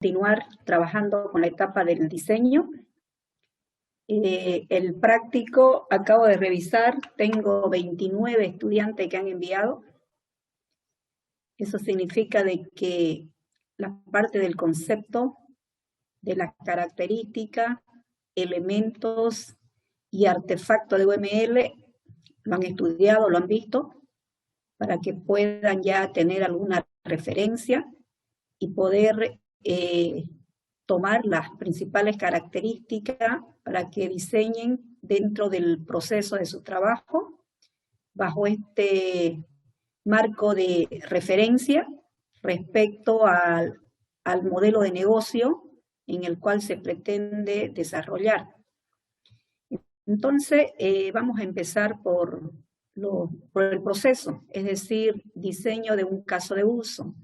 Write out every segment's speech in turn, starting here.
continuar trabajando con la etapa del diseño. El práctico, acabo de revisar, tengo 29 estudiantes que han enviado. Eso significa de que la parte del concepto, de las características, elementos y artefactos de UML lo han estudiado, lo han visto, para que puedan ya tener alguna referencia y poder tomar las principales características para que diseñen dentro del proceso de su trabajo, bajo este marco de referencia respecto al modelo de negocio en el cual se pretende desarrollar. Entonces, vamos a empezar por el proceso, es decir, diseño de un caso de uso.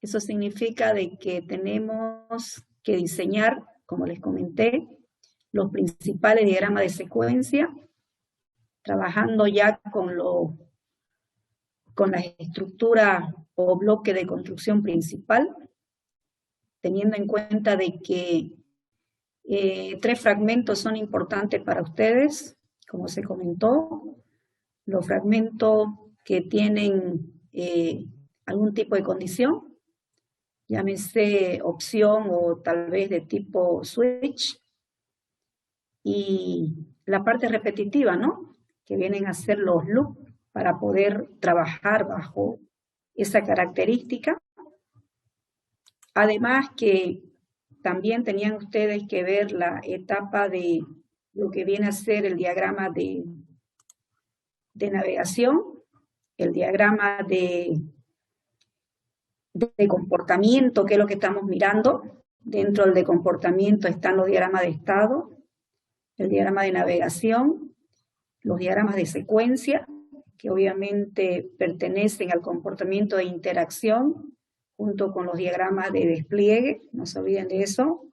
Eso significa de que tenemos que diseñar, como les comenté, los principales diagramas de secuencia, trabajando ya con la estructura o bloque de construcción principal, teniendo en cuenta de que 3 fragmentos son importantes para ustedes, como se comentó, los fragmentos que tienen algún tipo de condición, llámese opción o tal vez de tipo switch, y la parte repetitiva, ¿no? Que vienen a ser los loops para poder trabajar bajo esa característica. Además que también tenían ustedes que ver la etapa de lo que viene a ser el diagrama de navegación, el diagrama de comportamiento, que es lo que estamos mirando. Dentro del de comportamiento están los diagramas de estado, el diagrama de navegación, los diagramas de secuencia, que obviamente pertenecen al comportamiento de interacción, junto con los diagramas de despliegue, no se olviden de eso.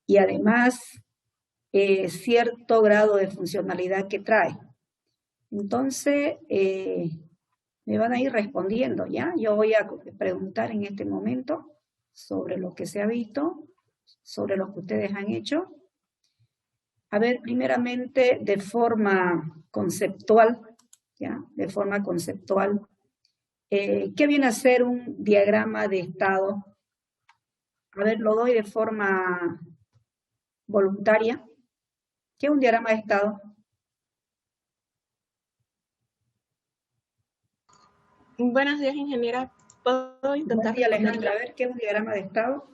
Y además, cierto grado de funcionalidad que trae. Entonces, me van a ir respondiendo, ¿ya? Yo voy a preguntar en este momento sobre lo que se ha visto, sobre lo que ustedes han hecho. A ver, primeramente, de forma conceptual, ¿ya? De forma conceptual, ¿qué viene a ser un diagrama de estado? A ver, lo doy de forma voluntaria. ¿Qué es un diagrama de estado? Buenos días, ingeniera. ¿Puedo intentar Buen día, Alejandra. responderle? A ver, ¿qué es un diagrama de estado?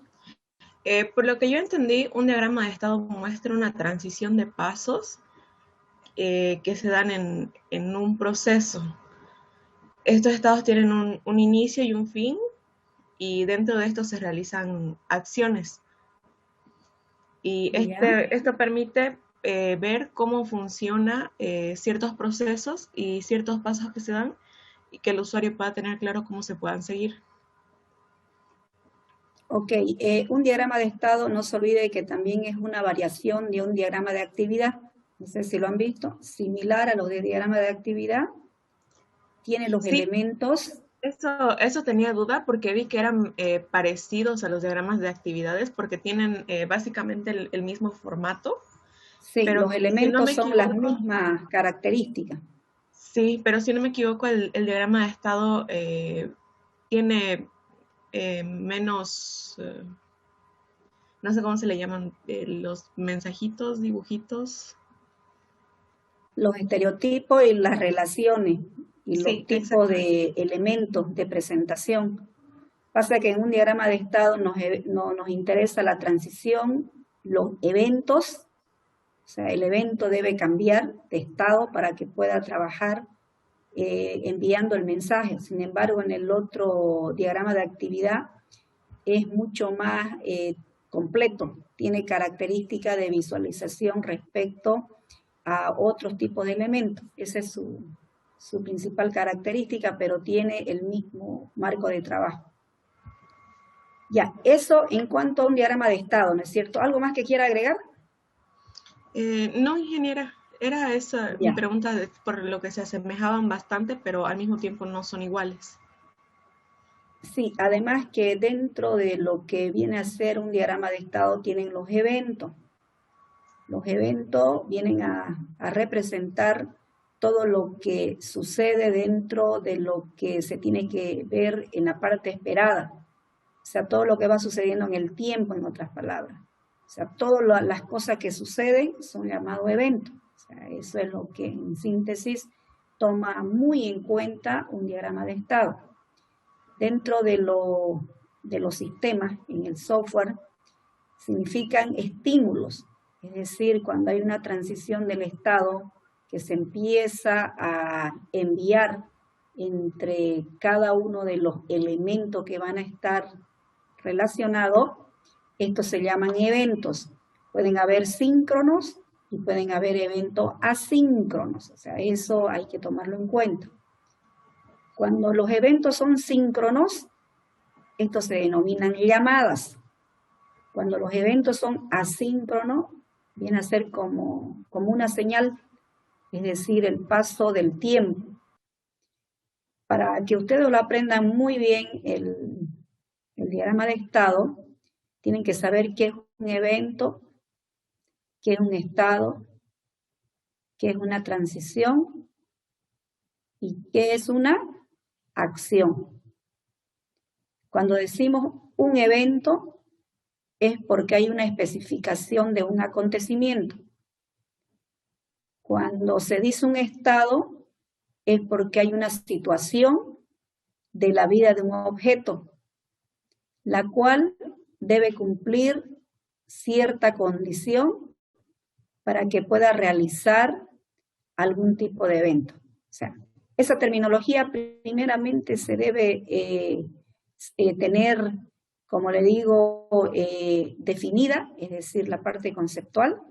Por lo que yo entendí, un diagrama de estado muestra una transición de pasos que se dan en un proceso. Estos estados tienen un inicio y un fin, y dentro de esto se realizan acciones. Y esto permite ver cómo funciona ciertos procesos y ciertos pasos que se dan, y que el usuario pueda tener claro cómo se puedan seguir. Ok, un diagrama de estado, no se olvide que también es una variación de un diagrama de actividad. No sé si lo han visto, similar a los de diagrama de actividad. Tiene los elementos. Eso tenía duda porque vi que eran parecidos a los diagramas de actividades porque tienen básicamente el mismo formato. Sí, Pero los elementos son las mismas características. Sí, pero si no me equivoco, el diagrama de estado tiene menos, no sé cómo se le llaman, los mensajitos, dibujitos. Los estereotipos y las relaciones y los Sí, tipos de elementos de presentación. Pasa que en un diagrama de estado nos interesa la transición, los eventos, o sea, el evento debe cambiar de estado para que pueda trabajar enviando el mensaje. Sin embargo, en el otro diagrama de actividad es mucho más completo, tiene características de visualización respecto a otros tipos de elementos. Esa es su principal característica, pero tiene el mismo marco de trabajo. Ya, eso en cuanto a un diagrama de estado, ¿no es cierto? ¿Algo más que quiera agregar? No, ingeniera, era esa mi Ya. pregunta, por lo que se asemejaban bastante, pero al mismo tiempo no son iguales. Sí, además que dentro de lo que viene a ser un diagrama de estado tienen los eventos. Los eventos vienen a representar todo lo que sucede dentro de lo que se tiene que ver en la parte esperada. O sea, todo lo que va sucediendo en el tiempo, en otras palabras. O sea, todas las cosas que suceden son llamados eventos. O sea, eso es lo que en síntesis toma muy en cuenta un diagrama de estado. Dentro de los sistemas, en el software, significan estímulos. Es decir, cuando hay una transición del estado que se empieza a enviar entre cada uno de los elementos que van a estar relacionados, estos se llaman eventos. Pueden haber síncronos y pueden haber eventos asíncronos. O sea, eso hay que tomarlo en cuenta. Cuando los eventos son síncronos, estos se denominan llamadas. Cuando los eventos son asíncronos, viene a ser como una señal, es decir, el paso del tiempo. Para que ustedes lo aprendan muy bien, el diagrama de estado, tienen que saber qué es un evento, qué es un estado, qué es una transición y qué es una acción. Cuando decimos un evento, es porque hay una especificación de un acontecimiento. Cuando se dice un estado, es porque hay una situación de la vida de un objeto, la cual debe cumplir cierta condición para que pueda realizar algún tipo de evento. O sea, esa terminología primeramente se debe tener, como le digo, definida, es decir, la parte conceptual,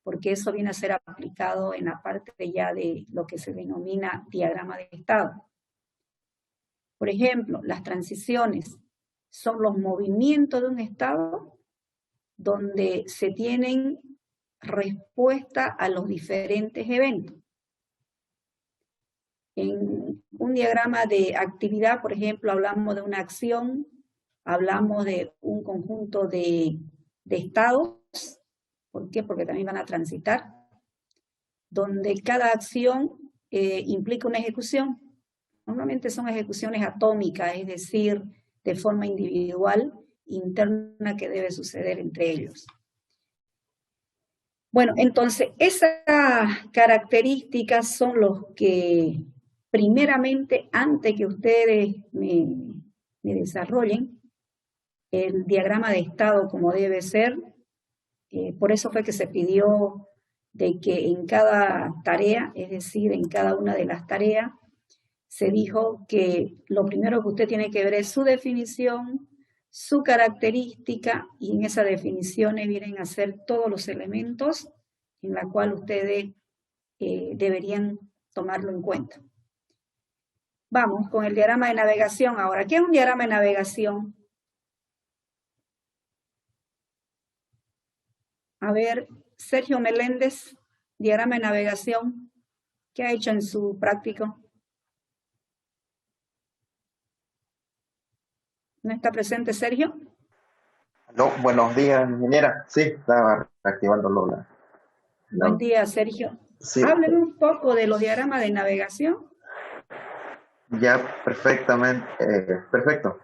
porque eso viene a ser aplicado en la parte ya de lo que se denomina diagrama de estado. Por ejemplo, las transiciones son los movimientos de un estado donde se tienen respuesta a los diferentes eventos. En un diagrama de actividad, por ejemplo, hablamos de una acción, hablamos de un conjunto de estados. ¿Por qué? Porque también van a transitar, donde cada acción implica una ejecución. Normalmente son ejecuciones atómicas, es decir, de forma individual, interna, que debe suceder entre ellos. Bueno, entonces, esas características son los que, primeramente, antes que ustedes me desarrollen el diagrama de estado como debe ser, por eso fue que se pidió de que en cada tarea, es decir, en cada una de las tareas, se dijo que lo primero que usted tiene que ver es su definición, su característica, y en esas definiciones vienen a ser todos los elementos en la cual ustedes deberían tomarlo en cuenta. Vamos con el diagrama de navegación ahora. ¿Qué es un diagrama de navegación? A ver, Sergio Meléndez, diagrama de navegación, ¿qué ha hecho en su práctico? ¿No está presente Sergio? No, buenos días, ingeniera. Sí, estaba activándolo la... Buen día, Sergio. Sí, Háblenme un poco de los diagramas de navegación. ya perfectamente, perfecto.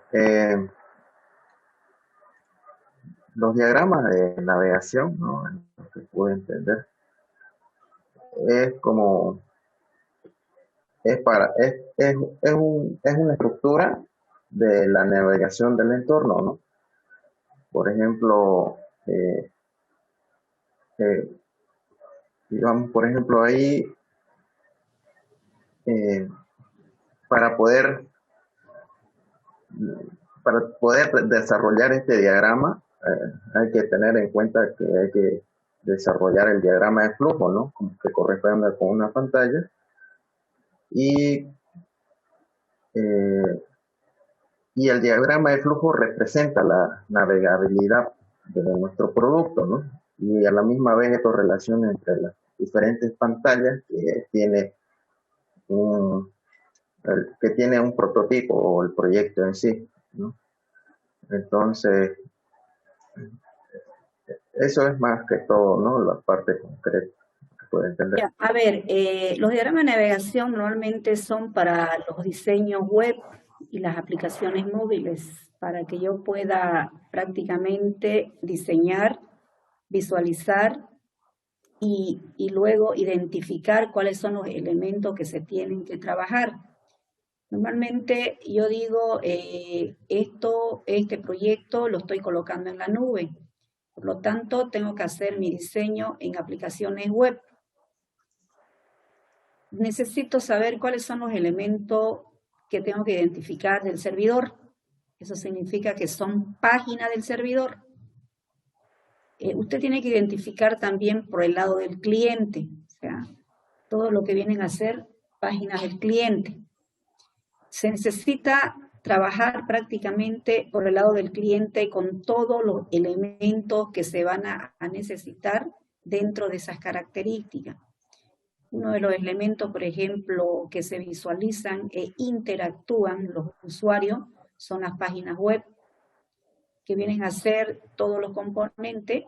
Los diagramas de navegación, ¿no? Lo que pude entender, es como, es una estructura de la navegación del entorno, ¿no? Por ejemplo, digamos, por ejemplo, ahí, para poder desarrollar este diagrama, hay que tener en cuenta que hay que desarrollar el diagrama de flujo, ¿no? Que corresponde con una pantalla. Y el diagrama de flujo representa la navegabilidad de nuestro producto, ¿no? Y a la misma vez esto relaciona entre las diferentes pantallas que tiene un prototipo o el proyecto en sí. ¿no? Entonces, eso es más que todo, ¿no? La parte concreta que puede entender. Ya, a ver, los diagramas de navegación normalmente son para los diseños web y las aplicaciones móviles, para que yo pueda prácticamente diseñar, visualizar y luego identificar cuáles son los elementos que se tienen que trabajar. Normalmente yo digo, este proyecto lo estoy colocando en la nube, por lo tanto tengo que hacer mi diseño en aplicaciones web. Necesito saber cuáles son los elementos que tengo que identificar del servidor. Eso significa que son páginas del servidor. Usted tiene que identificar también por el lado del cliente, o sea, todo lo que vienen a ser páginas del cliente. Se necesita trabajar prácticamente por el lado del cliente con todos los elementos que se van a necesitar dentro de esas características. Uno de los elementos, por ejemplo, que se visualizan e interactúan los usuarios son las páginas web, que vienen a ser todos los componentes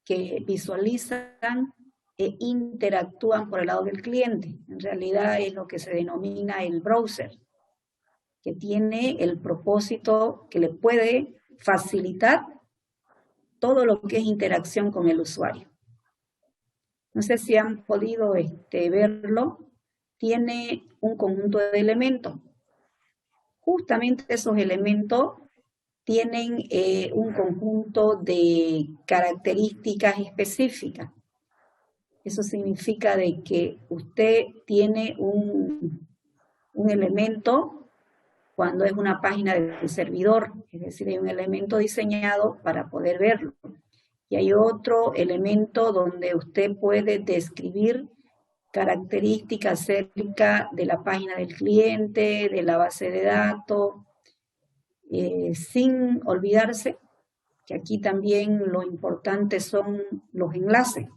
que visualizan e interactúan por el lado del cliente. En realidad es lo que se denomina el browser, que tiene el propósito que le puede facilitar todo lo que es interacción con el usuario. No sé si han podido verlo. Tiene un conjunto de elementos. Justamente esos elementos tienen un conjunto de características específicas. Eso significa de que usted tiene un elemento cuando es una página del servidor, es decir, hay un elemento diseñado para poder verlo. Y hay otro elemento donde usted puede describir características acerca de la página del cliente, de la base de datos, sin olvidarse que aquí también lo importante son los enlaces.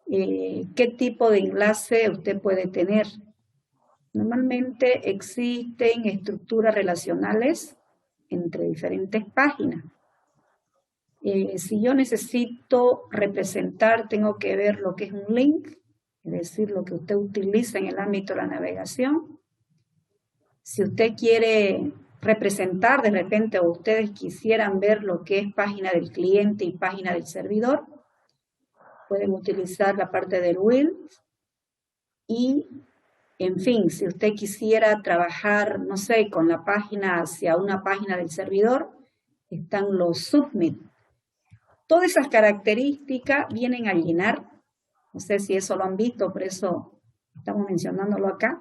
¿Qué tipo de enlace usted puede tener? Normalmente existen estructuras relacionales entre diferentes páginas. Si yo necesito representar, tengo que ver lo que es un link, es decir, lo que usted utiliza en el ámbito de la navegación. Si usted quiere representar de repente, o ustedes quisieran ver lo que es página del cliente y página del servidor, pueden utilizar la parte del will. Y, en fin, si usted quisiera trabajar, no sé, con la página hacia una página del servidor, están los submit. Todas esas características vienen a llenar, no sé si eso lo han visto, por eso estamos mencionándolo acá,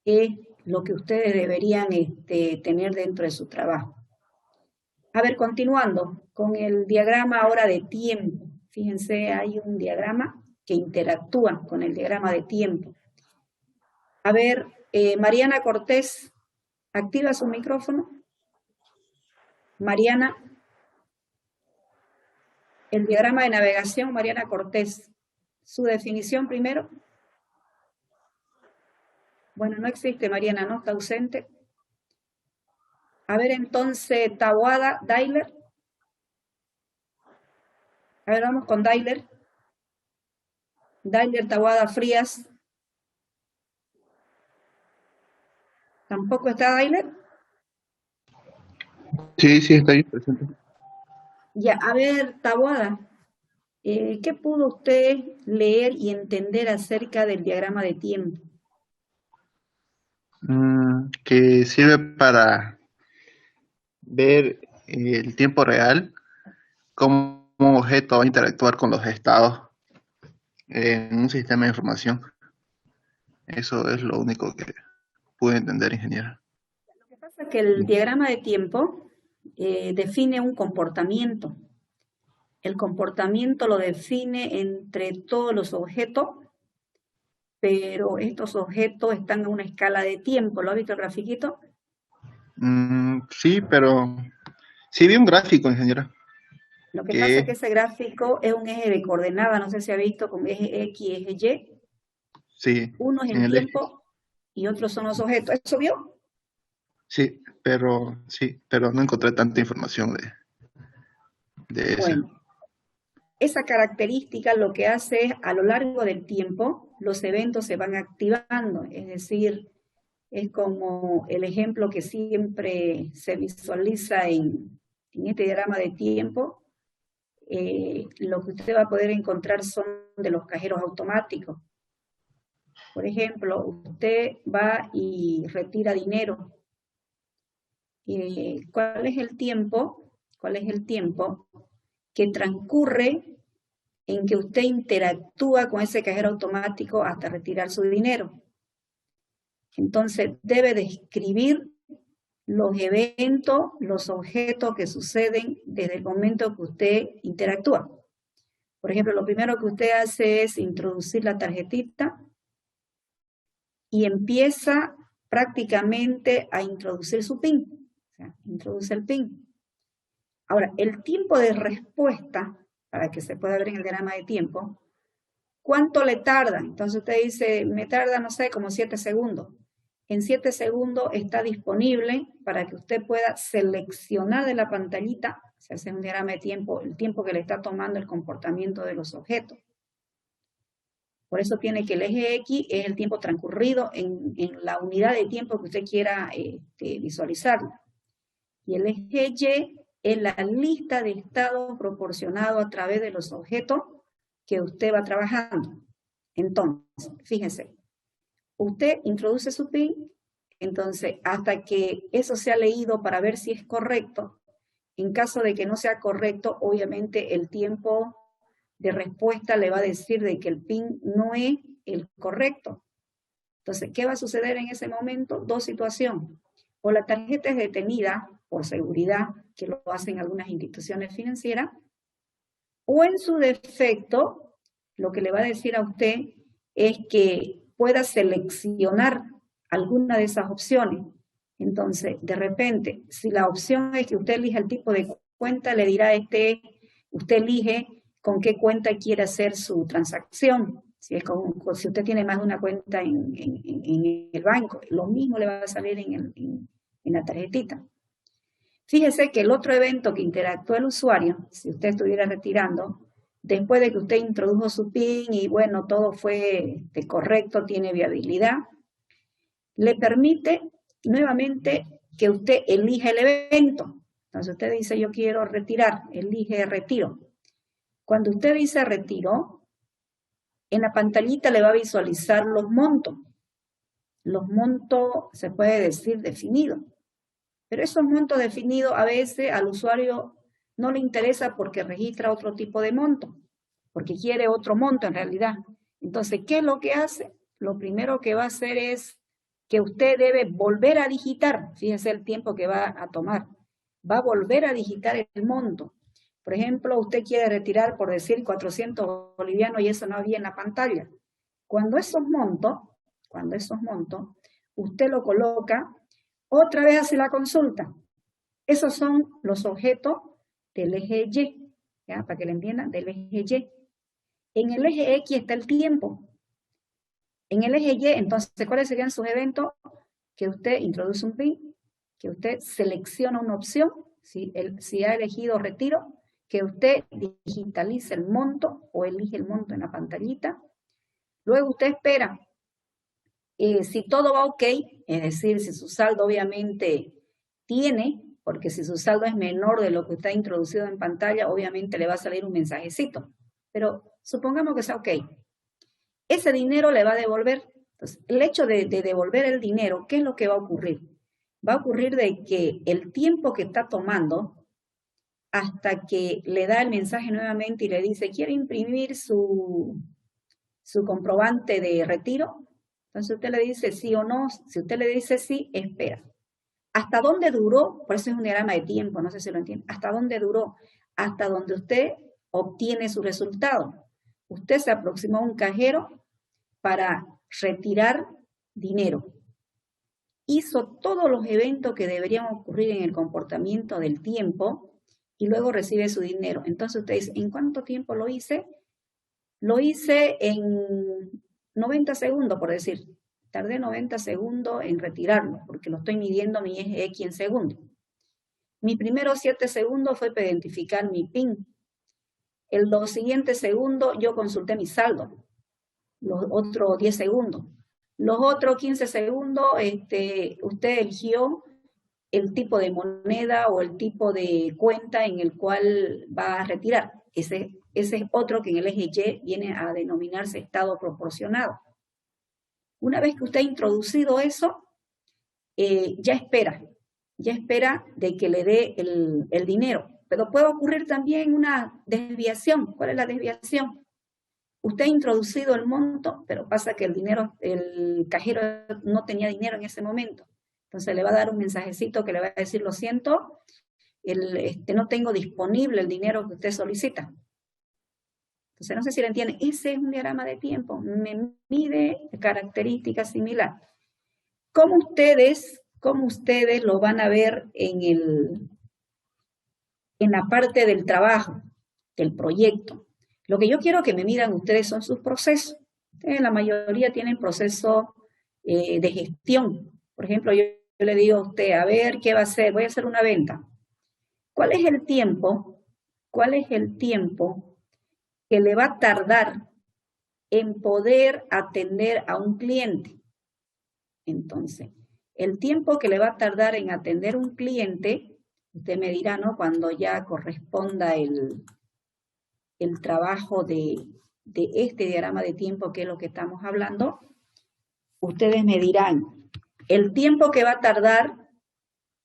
es lo que ustedes deberían tener dentro de su trabajo. A ver, continuando con el diagrama ahora de tiempo. Fíjense, hay un diagrama que interactúa con el diagrama de tiempo. A ver, Mariana Cortés, activa su micrófono. Mariana. El diagrama de navegación, Mariana Cortés. Su definición primero. Bueno, no existe, Mariana, ¿no? Está ausente. A ver, entonces, Taboada, Dailer. A ver, vamos con Dailer. Dailer, Taboada, Frías. ¿Tampoco está Dailer? Sí, sí, está ahí presente. Ya, a ver, Taboada, ¿qué pudo usted leer y entender acerca del diagrama de tiempo? Que sirve para ver el tiempo real, cómo un objeto va a interactuar con los estados en un sistema de información. Eso es lo único que pude entender, ingeniero. Lo que pasa es que el diagrama de tiempo define un comportamiento. El comportamiento lo define entre todos los objetos, pero estos objetos están a una escala de tiempo. ¿Lo ha visto el grafiquito? Sí, pero sí vi un gráfico, ingeniero. Lo que pasa es que ese gráfico es un eje de coordenada, no sé si ha visto con eje X, eje Y. Sí. Uno es el tiempo y otros son los objetos. ¿Eso vio? Sí, pero no encontré tanta información de eso. Bueno, esa característica lo que hace es, a lo largo del tiempo, los eventos se van activando, es decir, es como el ejemplo que siempre se visualiza en este diagrama de tiempo. Lo que usted va a poder encontrar son de los cajeros automáticos. Por ejemplo, usted va y retira dinero. ¿Cuál es el tiempo? ¿Cuál es el tiempo que transcurre en que usted interactúa con ese cajero automático hasta retirar su dinero? Entonces, debe describir los eventos, los objetos que suceden desde el momento que usted interactúa. Por ejemplo, lo primero que usted hace es introducir la tarjetita y empieza prácticamente a introducir su PIN. O sea, introduce el PIN. Ahora, el tiempo de respuesta, para que se pueda ver en el diagrama de tiempo, ¿cuánto le tarda? Entonces usted dice, me tarda, no sé, como 7 segundos. En 7 segundos está disponible para que usted pueda seleccionar de la pantallita, se hace un diagrama de tiempo, el tiempo que le está tomando el comportamiento de los objetos. Por eso tiene que el eje X es el tiempo transcurrido en la unidad de tiempo que usted quiera visualizar. Y el eje Y es la lista de estados proporcionados a través de los objetos que usted va trabajando. Entonces, fíjense, usted introduce su PIN, entonces hasta que eso sea leído para ver si es correcto. En caso de que no sea correcto, obviamente el tiempo de respuesta le va a decir de que el PIN no es el correcto. Entonces, ¿qué va a suceder en ese momento? Dos situaciones. O la tarjeta es detenida por seguridad, que lo hacen algunas instituciones financieras, o en su defecto, lo que le va a decir a usted es que pueda seleccionar alguna de esas opciones. Entonces, de repente, si la opción es que usted elija el tipo de cuenta, le dirá usted elige con qué cuenta quiere hacer su transacción. Si usted tiene más de una cuenta en el banco, lo mismo le va a salir en la tarjetita. Fíjese que el otro evento que interactúa el usuario, si usted estuviera retirando, después de que usted introdujo su PIN y bueno, todo fue correcto, tiene viabilidad, le permite nuevamente que usted elija el evento. Entonces usted dice, yo quiero retirar, elige retiro. Cuando usted dice retiro, en la pantallita le va a visualizar los montos. Los montos se puede decir definidos. Pero esos montos definidos a veces al usuario no le interesa porque registra otro tipo de monto, porque quiere otro monto en realidad. Entonces, ¿qué es lo que hace? Lo primero que va a hacer es que usted debe volver a digitar, fíjese el tiempo que va a tomar, va a volver a digitar el monto. Por ejemplo, usted quiere retirar, por decir, 400 bolivianos y eso no había en la pantalla. Cuando esos montos, usted lo coloca, otra vez hace la consulta. Esos son los objetos del eje Y, ¿ya? Para que le entiendan, del eje Y. En el eje X está el tiempo. En el eje Y, entonces, ¿cuáles serían sus eventos? Que usted introduce un PIN, que usted selecciona una opción, si ha elegido retiro, que usted digitalice el monto o elige el monto en la pantallita. Luego usted espera. Si todo va ok, es decir, si su saldo obviamente tiene, porque si su saldo es menor de lo que está introducido en pantalla, obviamente le va a salir un mensajecito. Pero supongamos que sea ok. Ese dinero le va a devolver. Entonces, el hecho de devolver el dinero, ¿qué es lo que va a ocurrir? Va a ocurrir de que el tiempo que está tomando hasta que le da el mensaje nuevamente y le dice, ¿quiere imprimir su comprobante de retiro? Entonces usted le dice sí o no. Si usted le dice sí, espera. ¿Hasta dónde duró? Por eso es un diagrama de tiempo, no sé si lo entiende. ¿Hasta dónde duró? Hasta donde usted obtiene su resultado. Usted se aproximó a un cajero para retirar dinero. Hizo todos los eventos que deberían ocurrir en el comportamiento del tiempo y luego recibe su dinero. Entonces usted dice, ¿en cuánto tiempo lo hice? Lo hice en 90 segundos, por decir. tardé 90 segundos en retirarlo, porque lo estoy midiendo mi eje X en segundos. Mis primeros 7 segundos fue para identificar mi PIN. Los siguientes segundos yo consulté mi saldo, los otros 10 segundos. Los otros 15 segundos, usted eligió el tipo de moneda o el tipo de cuenta en el cual va a retirar. Ese es otro que en el eje Y viene a denominarse estado proporcionado. Una vez que usted ha introducido eso, ya espera de que le dé el dinero. Pero puede ocurrir también una desviación. ¿Cuál es la desviación? Usted ha introducido el monto, pero pasa que el cajero no tenía dinero en ese momento. Entonces le va a dar un mensajecito que le va a decir, lo siento, no tengo disponible el dinero que usted solicita. Entonces no sé si lo entienden. Ese es un diagrama de tiempo. Me mide características similares. ¿Cómo ustedes lo van a ver en la parte del trabajo, del proyecto? Lo que yo quiero que me miran ustedes son sus procesos. La mayoría tienen procesos de gestión. Por ejemplo, yo le digo a usted, a ver, ¿qué va a hacer? Voy a hacer una venta. ¿Cuál es el tiempo? ¿Cuál es el tiempo que le va a tardar en poder atender a un cliente? Entonces, el tiempo que le va a tardar en atender un cliente, usted me dirá, ¿no? Cuando ya corresponda el trabajo de este diagrama de tiempo, que es lo que estamos hablando, ustedes me dirán el tiempo que va a tardar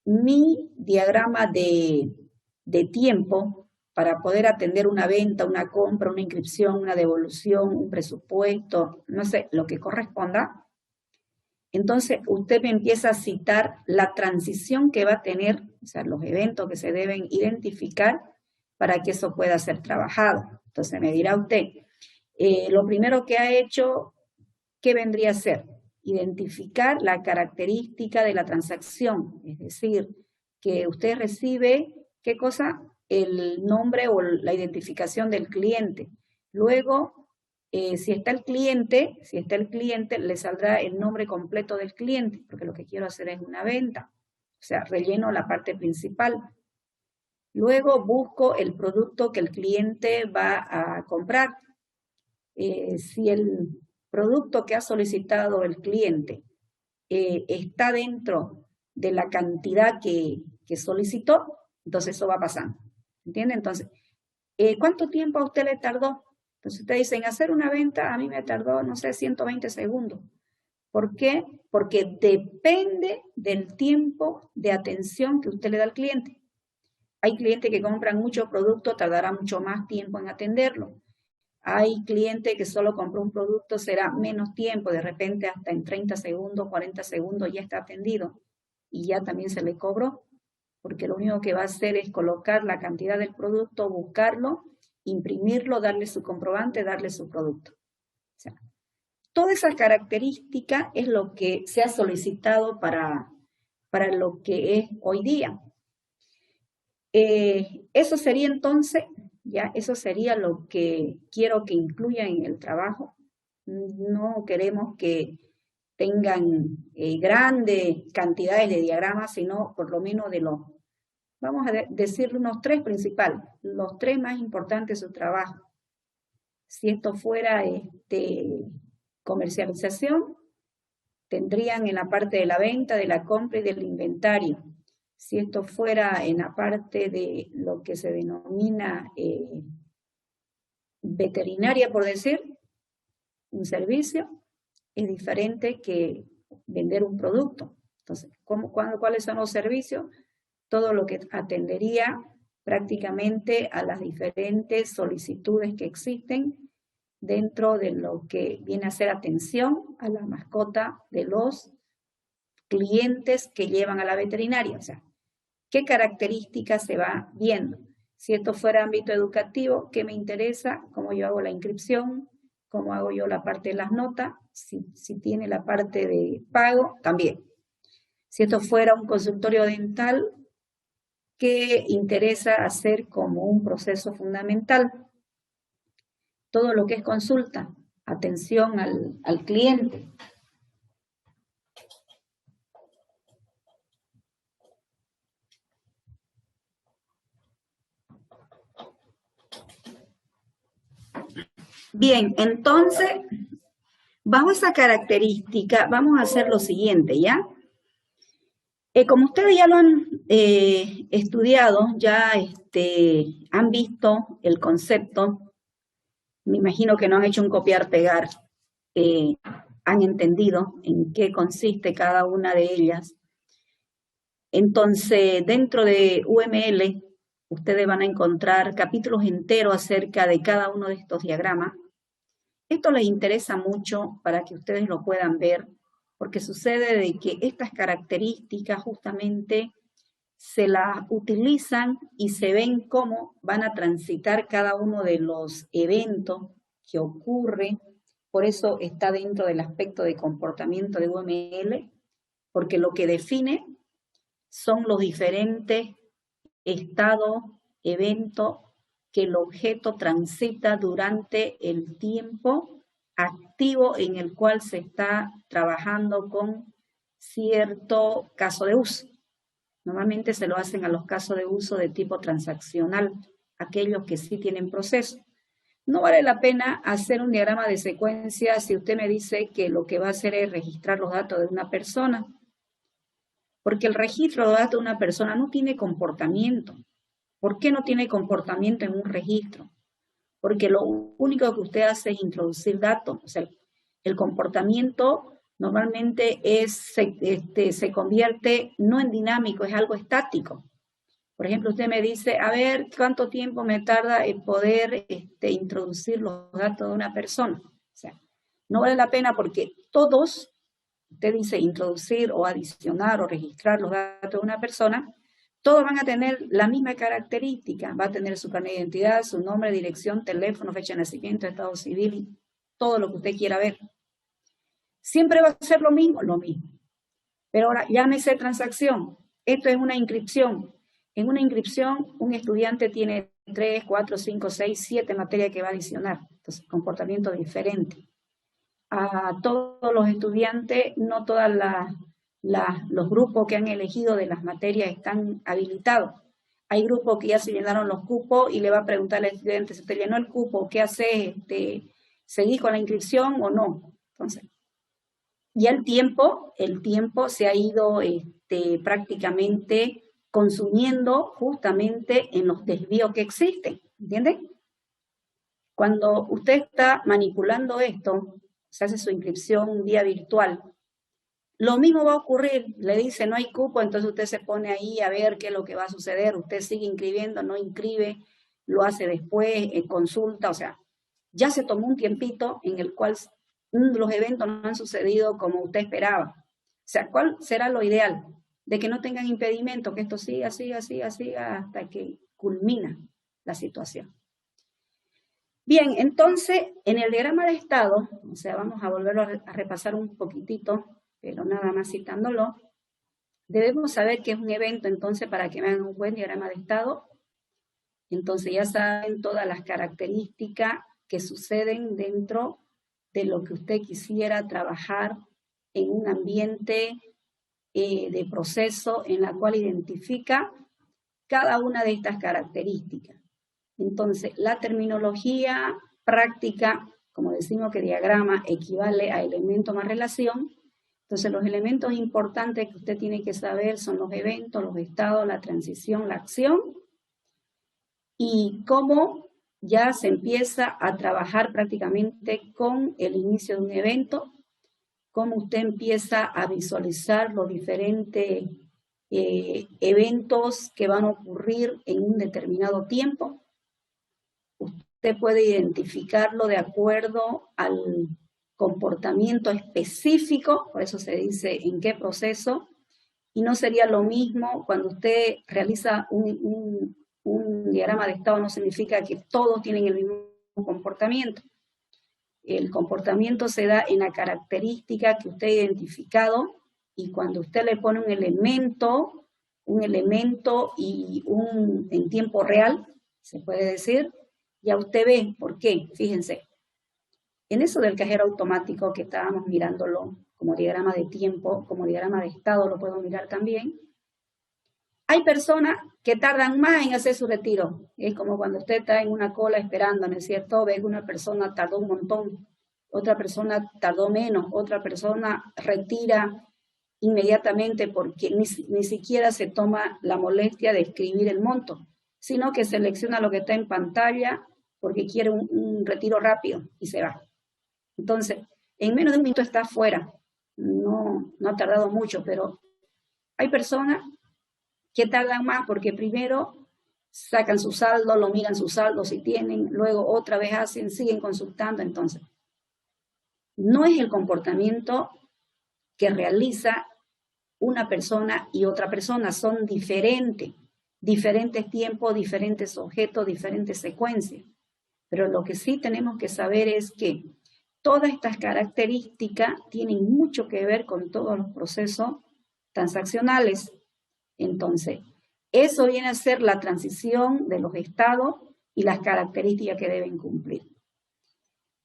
mi diagrama de tiempo para poder atender una venta, una compra, una inscripción, una devolución, un presupuesto, no sé, lo que corresponda. Entonces, usted me empieza a citar la transición que va a tener, o sea, los eventos que se deben identificar para que eso pueda ser trabajado. Entonces, me dirá usted, lo primero que ha hecho, ¿qué vendría a ser? Identificar la característica de la transacción, es decir, que usted recibe, ¿qué cosa? El nombre o la identificación del cliente. Luego, si está el cliente, le saldrá el nombre completo del cliente, porque lo que quiero hacer es una venta. O sea, relleno la parte principal. Luego busco el producto que el cliente va a comprar. Si el producto que ha solicitado el cliente está dentro de la cantidad que solicitó, entonces eso va pasando. ¿Entiende? Entonces, ¿cuánto tiempo a usted le tardó? Entonces usted dice, en hacer una venta a mí me tardó, no sé, 120 segundos. ¿Por qué? Porque depende del tiempo de atención que usted le da al cliente. Hay clientes que compran mucho producto, tardará mucho más tiempo en atenderlo. Hay clientes que solo compró un producto, será menos tiempo, de repente hasta en 30 segundos, 40 segundos ya está atendido y ya también se le cobró, porque lo único que va a hacer es colocar la cantidad del producto, buscarlo, imprimirlo, darle su comprobante, darle su producto. O sea, todas esas características es lo que se ha solicitado para lo que es hoy día. Eso sería entonces, ya eso sería lo que quiero que incluya en el trabajo. No queremos que tengan grandes cantidades de diagramas, sino por lo menos vamos a decir unos 3 principales, los 3 más importantes de su trabajo. Si esto fuera comercialización, tendrían en la parte de la venta, de la compra y del inventario. Si esto fuera en la parte de lo que se denomina veterinaria, por decir, un servicio, es diferente que vender un producto. Entonces, ¿cuáles son los servicios? Todo lo que atendería prácticamente a las diferentes solicitudes que existen dentro de lo que viene a ser atención a la mascota de los clientes que llevan a la veterinaria. O sea, ¿qué características se va viendo? Si esto fuera ámbito educativo, ¿qué me interesa? ¿Cómo yo hago la inscripción? ¿Cómo hago yo la parte de las notas? Si tiene la parte de pago, también. Si esto fuera un consultorio dental, ¿qué interesa hacer como un proceso fundamental? Todo lo que es consulta, atención al cliente. Bien, entonces, bajo esa característica, vamos a hacer lo siguiente, ¿ya? Como ustedes ya lo han estudiado, ya han visto el concepto, me imagino que no han hecho un copiar-pegar, han entendido en qué consiste cada una de ellas. Entonces, dentro de UML, ustedes van a encontrar capítulos enteros acerca de cada uno de estos diagramas. Esto les interesa mucho para que ustedes lo puedan ver, porque sucede de que estas características justamente se las utilizan y se ven cómo van a transitar cada uno de los eventos que ocurren. Por eso está dentro del aspecto de comportamiento de UML, porque lo que define son los diferentes estados, eventos que el objeto transita durante el tiempo activo en el cual se está trabajando con cierto caso de uso. Normalmente se lo hacen a los casos de uso de tipo transaccional, aquellos que sí tienen proceso. No vale la pena hacer un diagrama de secuencia si usted me dice que lo que va a hacer es registrar los datos de una persona, porque el registro de datos de una persona no tiene comportamiento. ¿Por qué no tiene comportamiento en un registro? Porque lo único que usted hace es introducir datos. O sea, el comportamiento normalmente se convierte no en dinámico, es algo estático. Por ejemplo, usted me dice, a ver, ¿cuánto tiempo me tarda en poder introducir los datos de una persona? O sea, no vale la pena porque todos, usted dice introducir o adicionar o registrar los datos de una persona, todos van a tener la misma característica. Va a tener su carnet de identidad, su nombre, dirección, teléfono, fecha de nacimiento, estado civil y todo lo que usted quiera ver. ¿Siempre va a ser lo mismo? Lo mismo. Pero ahora, llámese transacción. Esto es una inscripción. En una inscripción, un estudiante tiene 3, 4, 5, 6, 7 materias que va a adicionar. Entonces, comportamiento diferente. A todos los estudiantes, no todas los grupos que han elegido de las materias están habilitados. Hay grupos que ya se llenaron los cupos y le va a preguntar al estudiante, si usted llenó el cupo, ¿qué hace? ¿Seguís con la inscripción o no? Entonces, ya el tiempo se ha ido prácticamente consumiendo justamente en los desvíos que existen, ¿entienden? Cuando usted está manipulando esto, se hace su inscripción vía virtual, lo mismo va a ocurrir, le dice no hay cupo, entonces usted se pone ahí a ver qué es lo que va a suceder, usted sigue inscribiendo, no inscribe, lo hace después, consulta, o sea, ya se tomó un tiempito en el cual los eventos no han sucedido como usted esperaba. O sea, ¿cuál será lo ideal? De que no tengan impedimento, que esto siga hasta que culmina la situación. Bien, entonces, en el diagrama de estado, o sea, vamos a volverlo a repasar un poquitito, pero nada más citándolo, debemos saber qué es un evento, entonces, para que vean un buen diagrama de estado. Entonces, ya saben todas las características que suceden dentro de lo que usted quisiera trabajar en un ambiente de proceso en la cual identifica cada una de estas características. Entonces, la terminología práctica, como decimos que diagrama equivale a elemento más relación, entonces los elementos importantes que usted tiene que saber son los eventos, los estados, la transición, la acción, y cómo ya se empieza a trabajar prácticamente con el inicio de un evento, cómo usted empieza a visualizar los diferentes eventos que van a ocurrir en un determinado tiempo. Usted puede identificarlo de acuerdo al comportamiento específico, por eso se dice en qué proceso, y no sería lo mismo cuando usted realiza un diagrama de estado, no significa que todos tienen el mismo comportamiento. El comportamiento se da en la característica que usted ha identificado, y cuando usted le pone un elemento y en tiempo real, se puede decir, ya usted ve por qué. Fíjense, en eso del cajero automático que estábamos mirándolo como diagrama de tiempo, como diagrama de estado lo puedo mirar también, Hay personas que tardan más en hacer su retiro. Es como cuando usted está en una cola esperando, ¿no es cierto? Ve que una persona tardó un montón, otra persona tardó menos, otra persona retira inmediatamente porque ni siquiera se toma la molestia de escribir el monto, sino que selecciona lo que está en pantalla porque quiere un retiro rápido y se va. Entonces, en menos de un minuto está fuera. No ha tardado mucho, pero hay personas que tardan más porque primero sacan su saldo, lo miran su saldo si tienen, luego otra vez siguen consultando. Entonces, no es el comportamiento que realiza una persona y otra persona, son diferentes tiempos, diferentes objetos, diferentes secuencias. Pero lo que sí tenemos que saber es que todas estas características tienen mucho que ver con todos los procesos transaccionales. Entonces, eso viene a ser la transición de los estados y las características que deben cumplir.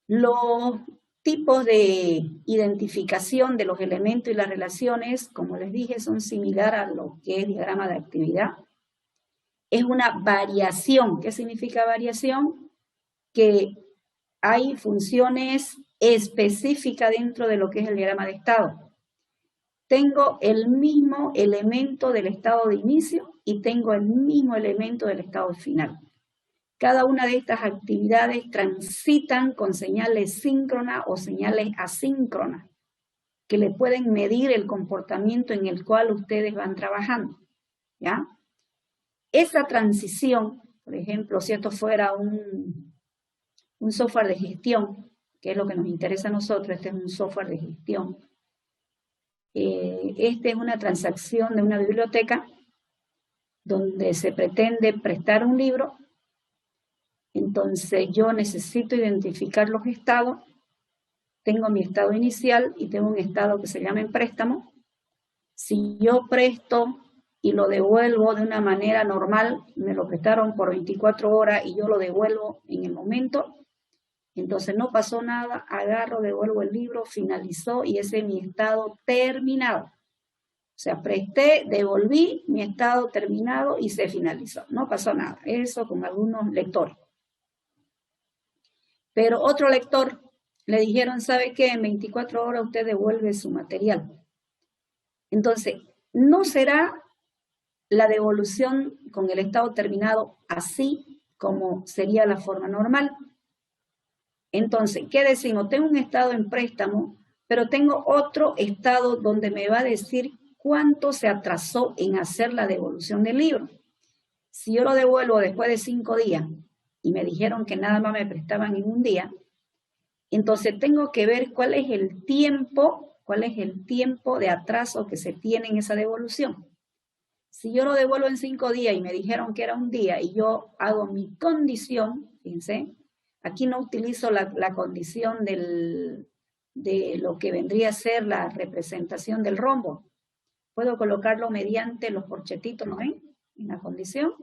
Los tipos de identificación de los elementos y las relaciones, como les dije, son similares a lo que es diagrama de actividad. Es una variación. ¿Qué significa variación? Que hay funciones específicas dentro de lo que es el diagrama de estado. Tengo el mismo elemento del estado de inicio y tengo el mismo elemento del estado final. Cada una de estas actividades transitan con señales síncronas o señales asíncronas que le pueden medir el comportamiento en el cual ustedes van trabajando, ¿ya? Esa transición, por ejemplo, si esto fuera un software de gestión, que es lo que nos interesa a nosotros, este es un software de gestión. Esta es una transacción de una biblioteca donde se pretende prestar un libro. Entonces yo necesito identificar los estados. Tengo mi estado inicial y tengo un estado que se llama en préstamo. Si yo presto y lo devuelvo de una manera normal, me lo prestaron por 24 horas y yo lo devuelvo en el momento, entonces no pasó nada, agarro, devuelvo el libro, finalizó y ese es mi estado terminado. O sea, presté, devolví, mi estado terminado y se finalizó. No pasó nada. Eso con algunos lectores. Pero otro lector le dijeron, ¿sabe qué? En 24 horas usted devuelve su material. Entonces, no será la devolución con el estado terminado así como sería la forma normal. Entonces, ¿qué decimos? Tengo un estado en préstamo, pero tengo otro estado donde me va a decir cuánto se atrasó en hacer la devolución del libro. Si yo lo devuelvo después de 5 días y me dijeron que nada más me prestaban en un día, entonces tengo que ver cuál es el tiempo de atraso que se tiene en esa devolución. Si yo lo devuelvo en 5 días y me dijeron que era un día y yo hago mi condición, fíjense, aquí no utilizo la condición de lo que vendría a ser la representación del rombo. Puedo colocarlo mediante los corchetitos, ¿no ven? En la condición.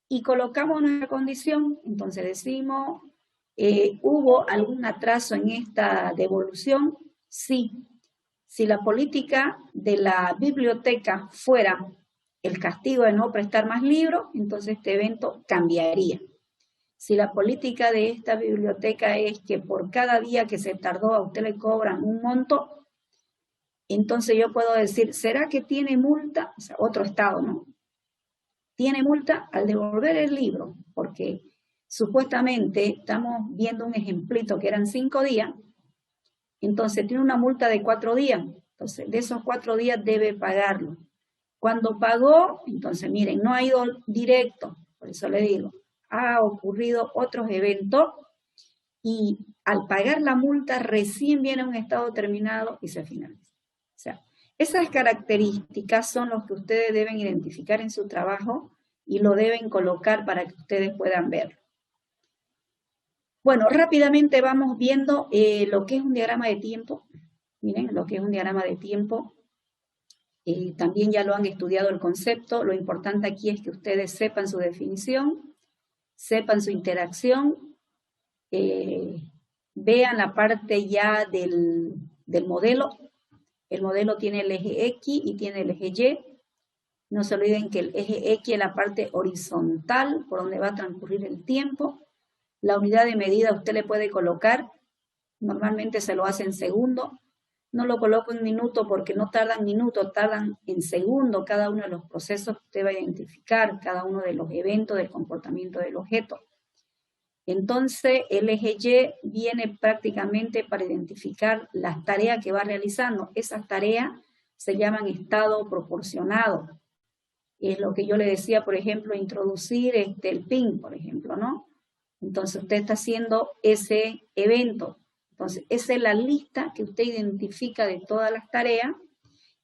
Y colocamos nuestra condición, entonces decimos, ¿hubo algún atraso en esta devolución? Sí. Si la política de la biblioteca fuera el castigo de no prestar más libros, entonces este evento cambiaría. Si la política de esta biblioteca es que por cada día que se tardó a usted le cobran un monto, entonces yo puedo decir, ¿será que tiene multa? O sea, otro estado, ¿no? Tiene multa al devolver el libro, porque supuestamente estamos viendo un ejemplito que eran 5 días, entonces tiene una multa de 4 días, entonces de esos 4 días debe pagarlo. Cuando pagó, entonces miren, no ha ido directo, por eso le digo, ha ocurrido otros eventos y al pagar la multa recién viene un estado terminado y se finaliza. O sea, esas características son las que ustedes deben identificar en su trabajo y lo deben colocar para que ustedes puedan verlo. Bueno, rápidamente vamos viendo lo que es un diagrama de tiempo. Miren, lo que es un diagrama de tiempo. También ya lo han estudiado el concepto. Lo importante aquí es que ustedes sepan su definición, sepan su interacción, vean la parte ya del modelo. El modelo tiene el eje X y tiene el eje Y. No se olviden que el eje X es la parte horizontal por donde va a transcurrir el tiempo. La unidad de medida usted le puede colocar, normalmente se lo hace en segundo. No lo coloco en minuto porque no tardan minutos, tardan en segundo cada uno de los procesos que usted va a identificar, cada uno de los eventos del comportamiento del objeto. Entonces, el eje Y viene prácticamente para identificar las tareas que va realizando. Esas tareas se llaman estado proporcionado. Es lo que yo le decía, por ejemplo, introducir el PIN, por ejemplo, ¿no? Entonces, usted está haciendo ese evento. Entonces, esa es la lista que usted identifica de todas las tareas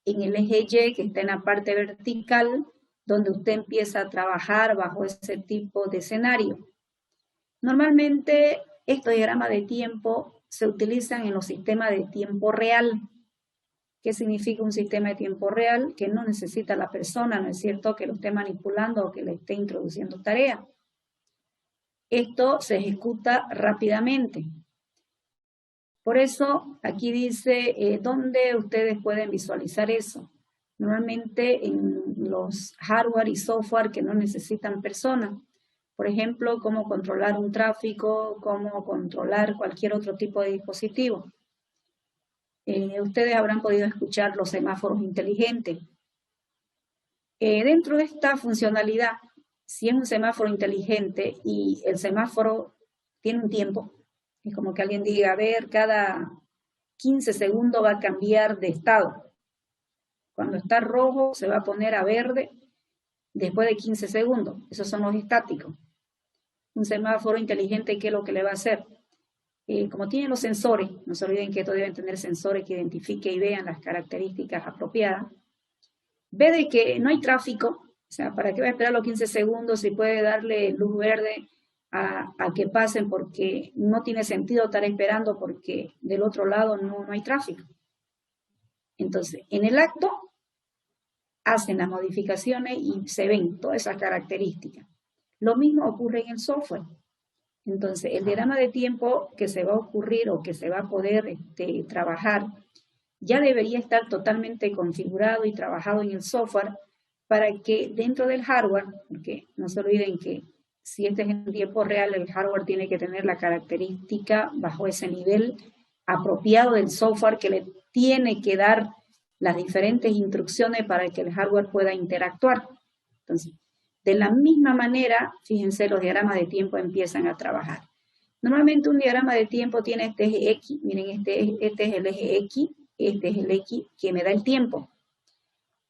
en el eje Y, que está en la parte vertical, donde usted empieza a trabajar bajo ese tipo de escenario. Normalmente, estos diagramas de tiempo se utilizan en los sistemas de tiempo real. ¿Qué significa un sistema de tiempo real? Que no necesita la persona, no es cierto que lo esté manipulando o que le esté introduciendo tareas. Esto se ejecuta rápidamente. Por eso, aquí dice dónde ustedes pueden visualizar eso. Normalmente en los hardware y software que no necesitan personas. Por ejemplo, cómo controlar un tráfico, cómo controlar cualquier otro tipo de dispositivo. Ustedes habrán podido escuchar los semáforos inteligentes. Dentro de esta funcionalidad, si es un semáforo inteligente y el semáforo tiene un tiempo, es como que alguien diga, a ver, cada 15 segundos va a cambiar de estado. Cuando está rojo se va a poner a verde después de 15 segundos. Esos son los estáticos. Un semáforo inteligente, ¿qué es lo que le va a hacer? Como tienen los sensores, no se olviden que estos deben tener sensores que identifiquen y vean las características apropiadas. Ve de que no hay tráfico, o sea, ¿para qué va a esperar los 15 segundos si puede darle luz verde a que pasen? Porque no tiene sentido estar esperando porque del otro lado no hay tráfico. Entonces, en el acto hacen las modificaciones y se ven todas esas características. Lo mismo ocurre en el software. Entonces, el diagrama de tiempo que se va a ocurrir o que se va a poder trabajar ya debería estar totalmente configurado y trabajado en el software para que dentro del hardware, porque no se olviden que si este es en tiempo real, el hardware tiene que tener la característica bajo ese nivel apropiado del software que le tiene que dar las diferentes instrucciones para que el hardware pueda interactuar. Entonces, de la misma manera, fíjense, los diagramas de tiempo empiezan a trabajar. Normalmente un diagrama de tiempo tiene este eje X, miren, este es el eje X, este es el X que me da el tiempo.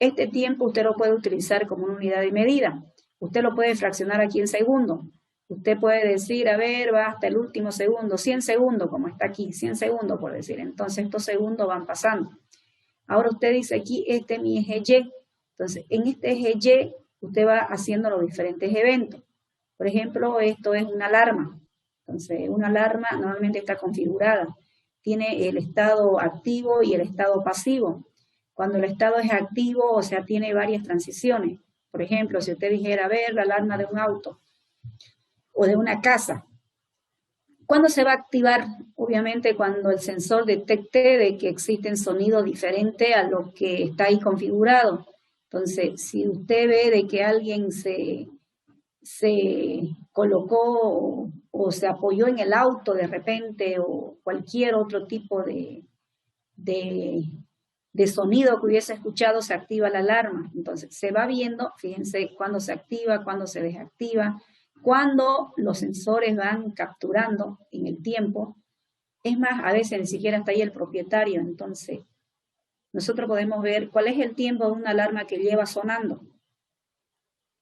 Este tiempo usted lo puede utilizar como una unidad de medida. Usted lo puede fraccionar aquí en segundos. Usted puede decir, a ver, va hasta el último segundo, 100 segundos, como está aquí, 100 segundos por decir. Entonces estos segundos van pasando. Ahora usted dice aquí, este es mi eje Y. Entonces, en este eje Y, usted va haciendo los diferentes eventos. Por ejemplo, esto es una alarma. Entonces, una alarma normalmente está configurada. Tiene el estado activo y el estado pasivo. Cuando el estado es activo, o sea, tiene varias transiciones. Por ejemplo, si usted dijera, a ver, la alarma de un auto o de una casa. ¿Cuándo se va a activar? Obviamente cuando el sensor detecte de que existen sonidos diferentes a los que está ahí configurado. Entonces, si usted ve de que alguien se colocó o se apoyó en el auto de repente o cualquier otro tipo de sonido que hubiese escuchado, se activa la alarma. Entonces, se va viendo, fíjense, cuándo se activa, cuándo se desactiva, cuándo los sensores van capturando en el tiempo. Es más, a veces ni siquiera está ahí el propietario. Entonces, nosotros podemos ver cuál es el tiempo de una alarma que lleva sonando.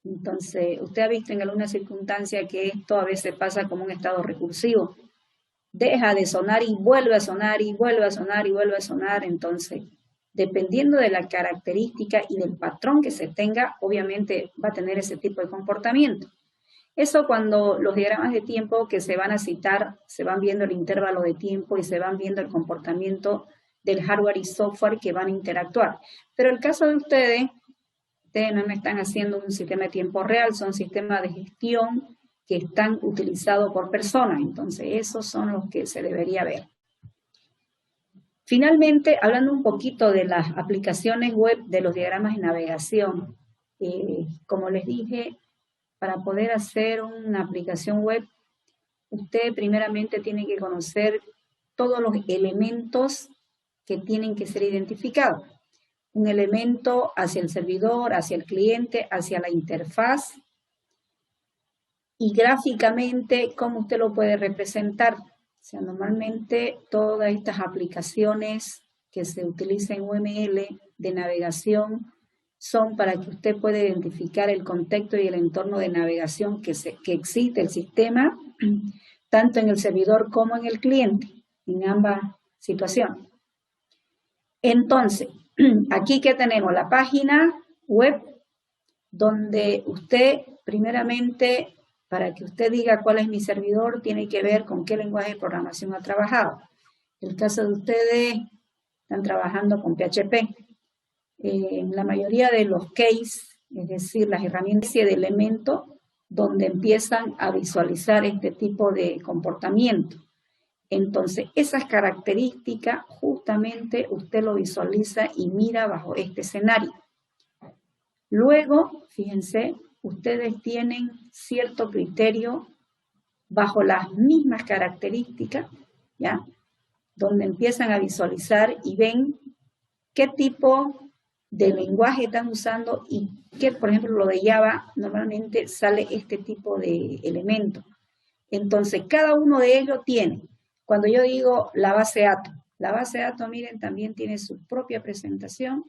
Entonces, usted ha visto en alguna circunstancia que esto a veces pasa como un estado recursivo. Deja de sonar y vuelve a sonar y vuelve a sonar y vuelve a sonar. Entonces, dependiendo de la característica y del patrón que se tenga, obviamente va a tener ese tipo de comportamiento. Eso cuando los diagramas de tiempo que se van a citar, se van viendo el intervalo de tiempo y se van viendo el comportamiento del hardware y software que van a interactuar. Pero el caso de ustedes no me están haciendo un sistema de tiempo real, son sistemas de gestión que están utilizados por personas. Entonces, esos son los que se debería ver. Finalmente, hablando un poquito de las aplicaciones web de los diagramas de navegación, Como les dije, para poder hacer una aplicación web, usted primeramente tiene que conocer todos los elementos que tienen que ser identificados. Un elemento hacia el servidor, hacia el cliente, hacia la interfaz, y gráficamente cómo usted lo puede representar. O sea, normalmente todas estas aplicaciones que se utilizan en UML de navegación son para que usted pueda identificar el contexto y el entorno de navegación que existe el sistema, tanto en el servidor como en el cliente, en ambas situaciones. Entonces, aquí que tenemos la página web, donde usted primeramente, para que usted diga cuál es mi servidor, tiene que ver con qué lenguaje de programación ha trabajado. En el caso de ustedes, están trabajando con PHP. En la mayoría de los cases, es decir, las herramientas de elementos, donde empiezan a visualizar este tipo de comportamiento. Entonces, esas características justamente usted lo visualiza y mira bajo este escenario. Luego, fíjense, ustedes tienen cierto criterio bajo las mismas características, ¿ya? Donde empiezan a visualizar y ven qué tipo de lenguaje están usando y que, por ejemplo, lo de Java, normalmente sale este tipo de elementos. Entonces, cada uno de ellos tiene, cuando yo digo la base de datos, miren, también tiene su propia presentación.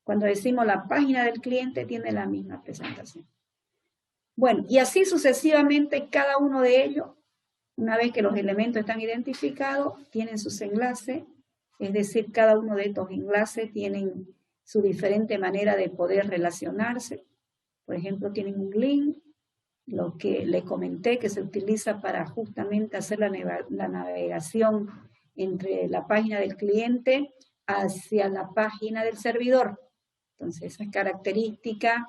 Cuando decimos la página del cliente, tiene la misma presentación. Bueno, y así sucesivamente, cada uno de ellos, una vez que los elementos están identificados, tienen sus enlaces, es decir, cada uno de estos enlaces tienen su diferente manera de poder relacionarse. Por ejemplo, tienen un link, lo que les comenté que se utiliza para justamente hacer la navegación entre la página del cliente hacia la página del servidor. Entonces, esa característica,